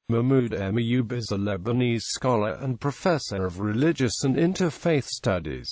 Mahmoud M.Ayoub is a Lebanese scholar and professor of religious and interfaith studies.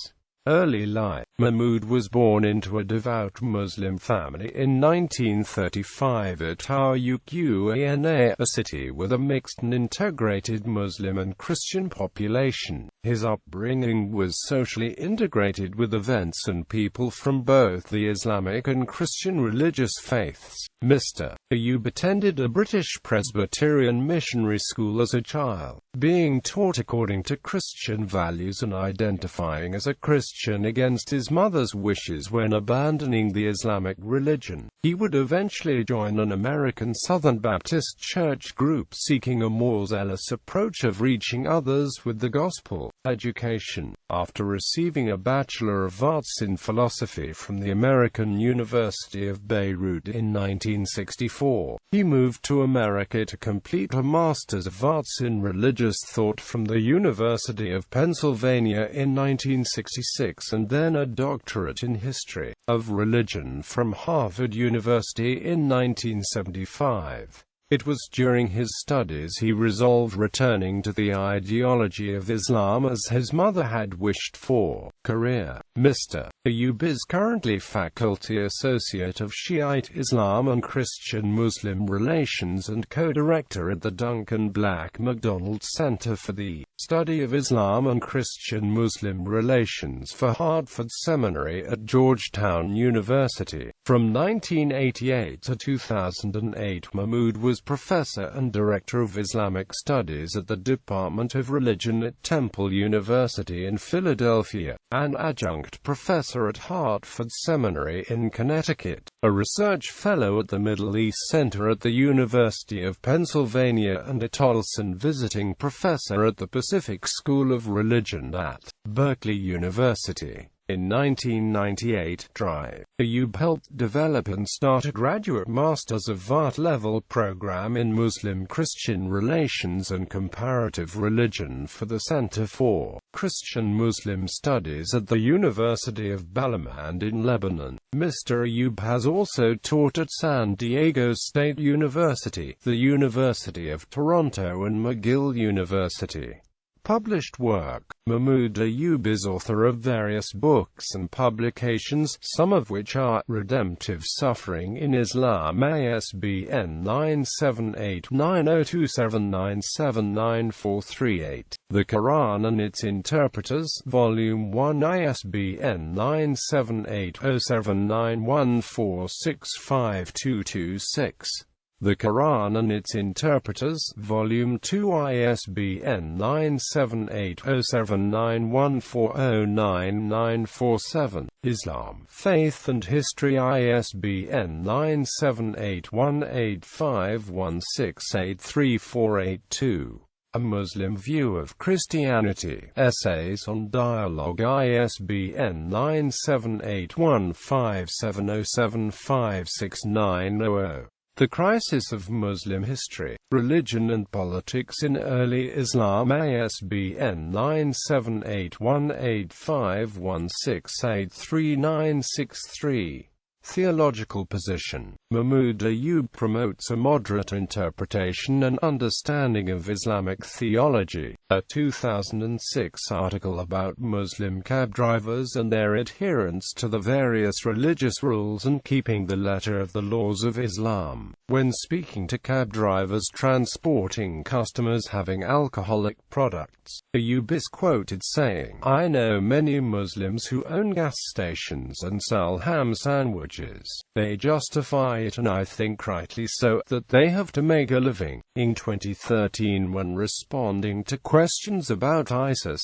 Early life. Mahmoud was born into a devout Muslim family in 1935 at Taouyouk, a city with a mixed and integrated Muslim and Christian population. His upbringing was socially integrated with events and people from both the Islamic and Christian religious faiths. Mr. Ayoub attended a British Presbyterian missionary school as a child, being taught according to Christian values and identifying as a Christian against his mother's wishes when abandoning the Islamic religion. He would eventually join an American Southern Baptist church group seeking a more zealous approach of reaching others with the gospel. Education. After receiving a Bachelor of Arts in Philosophy from the American University of Beirut in 1964, he moved to America to complete a Master's of Arts in Religious Thought from the University of Pennsylvania in 1966 and then a doctorate in History of Religion from Harvard University in 1975. It was during his studies he resolved returning to the ideology of Islam as his mother had wished for. Career. Mr. Ayoub is currently Faculty Associate of Shiite Islam and Christian-Muslim Relations and co-director at the Duncan Black MacDonald Center for the Study of Islam and Christian-Muslim Relations for Hartford Seminary at Georgetown University. From 1988 to 2008, Mahmoud was Professor and Director of Islamic Studies at the Department of Religion at Temple University in Philadelphia, and Adjunct Professor at Hartford Seminary in Connecticut, a Research Fellow at the Middle East Center at the University of Pennsylvania and a Tolson Visiting Professor at the Pacific School of Religion at Berkeley University. In 1998, Ayoub helped develop and start a graduate Masters of Art level program in Muslim-Christian Relations and Comparative Religion for the Center for Christian-Muslim Studies at the University of Balamand in Lebanon. Mr. Ayoub has also taught at San Diego State University, the University of Toronto and McGill University. Published work. Mahmoud Ayoub is author of various books and publications, some of which are Redemptive Suffering in Islam, ISBN 978-9027979438, The Quran and Its Interpreters, Volume 1, ISBN 978-0791465226. The Quran and Its Interpreters, Volume 2, ISBN 978-0791409947. Islam, Faith and History, ISBN 978-1851683482. A Muslim View of Christianity, Essays on Dialogue, ISBN 978-1570756900. The Crisis of Muslim History, Religion and Politics in Early Islam, ISBN 978-1851683963. Theological position. Mahmoud Ayoub promotes a moderate interpretation and understanding of Islamic theology. A 2006 article about Muslim cab drivers and their adherence to the various religious rules and keeping the letter of the laws of Islam. When speaking to cab drivers transporting customers having alcoholic products, Ayoub is quoted saying, "I know many Muslims who own gas stations and sell ham sandwiches. They justify it, and I think rightly so, that they have to make a living." In 2013, when responding to questions about ISIL,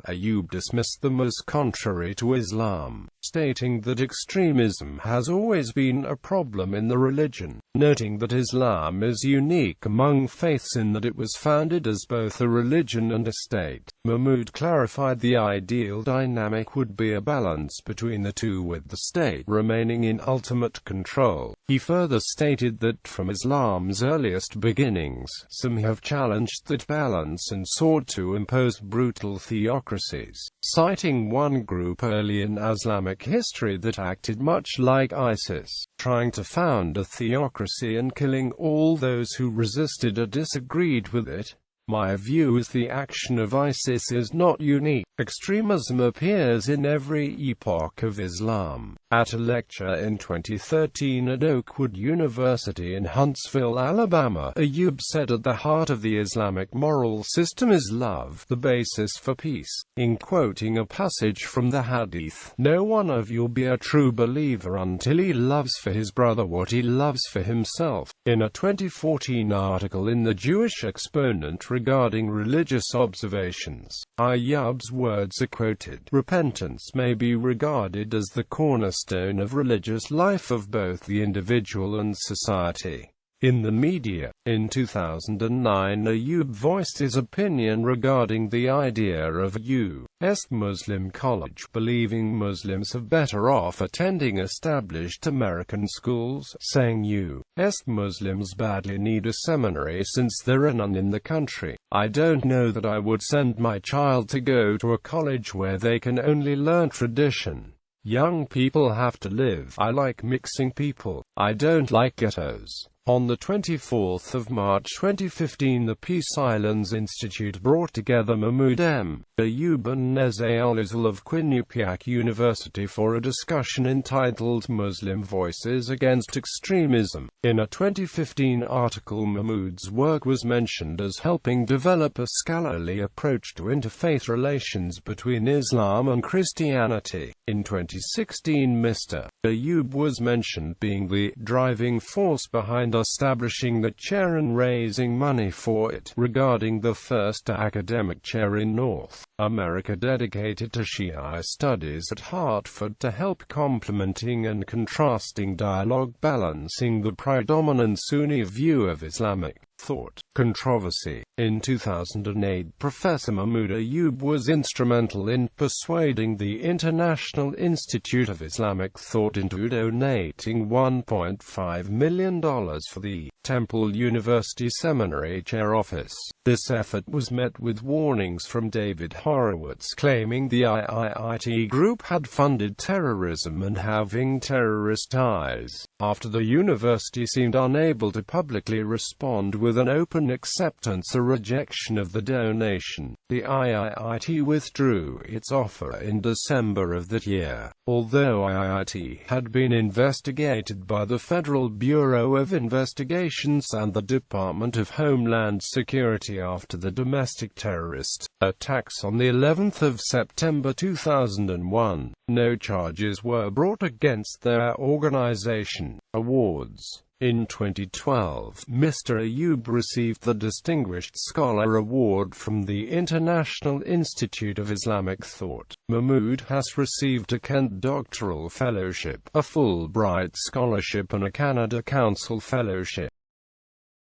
Ayoub dismissed them as contrary to Islam, stating that extremism has always been a problem in the religion, noting that Islam is unique among faiths in that it was founded as both a religion and a state. Mahmoud clarified the ideal dynamic would be a balance between the two, with the state remaining in ultimate control. He further stated that from Islam's earliest beginnings, some have challenged that balance and sought to impose brutal theocracies, citing one group early in Islamic history that acted much like ISIS, trying to found a theocracy and killing all those who resisted or disagreed with it. My view is the action of ISIS is not unique. Extremism appears in every epoch of Islam. At a lecture in 2013 at Oakwood University in Huntsville, Alabama, Ayoub said at the heart of the Islamic moral system is love, the basis for peace. In quoting a passage from the Hadith, "No one of you will be a true believer until he loves for his brother what he loves for himself." In a 2014 article in the Jewish Exponent regarding religious observations, Ayoub's words are quoted. Repentance may be regarded as the cornerstone of religious life of both the individual and society. In the media, in 2009, Ayoub voiced his opinion regarding the idea of a U.S. Muslim college, believing Muslims have better off attending established American schools, saying U.S. Muslims badly need a seminary since there are none in the country. "I don't know that I would send my child to go to a college where they can only learn tradition. Young people have to live. I like mixing people. I don't like ghettos." On the 24th of March 2015, the Peace Islands Institute brought together Mahmoud M.Ayoub and Nezeh Al-Azal of Quinnipiac University for a discussion entitled Muslim Voices Against Extremism. In a 2015 article, Mahmoud's work was mentioned as helping develop a scholarly approach to interfaith relations between Islam and Christianity. In 2016, Mr. Ayoub was mentioned being the driving force behind establishing the chair and raising money for it, regarding the first academic chair in North America dedicated to Shia studies at Hartford to help complementing and contrasting dialogue balancing the predominant Sunni view of Islamic thought. Controversy. In 2008, Professor Mahmoud Ayoub was instrumental in persuading the International Institute of Islamic Thought into donating $1.5 million for the Temple University Seminary Chair Office. This effort was met with warnings from David Horowitz claiming the IIT group had funded terrorism and having terrorist ties. After the university seemed unable to publicly respond with an open acceptance or rejection of the donation, the IIT withdrew its offer in December of that year. Although IIT had been investigated by the Federal Bureau of Investigations and the Department of Homeland Security after the domestic terrorist attacks on the 11th of September 2001, no charges were brought against their organization. Awards. In 2012, Mr. Ayoub received the Distinguished Scholar Award from the International Institute of Islamic Thought. Mahmoud has received a Kent Doctoral Fellowship, a Fulbright Scholarship and a Canada Council Fellowship.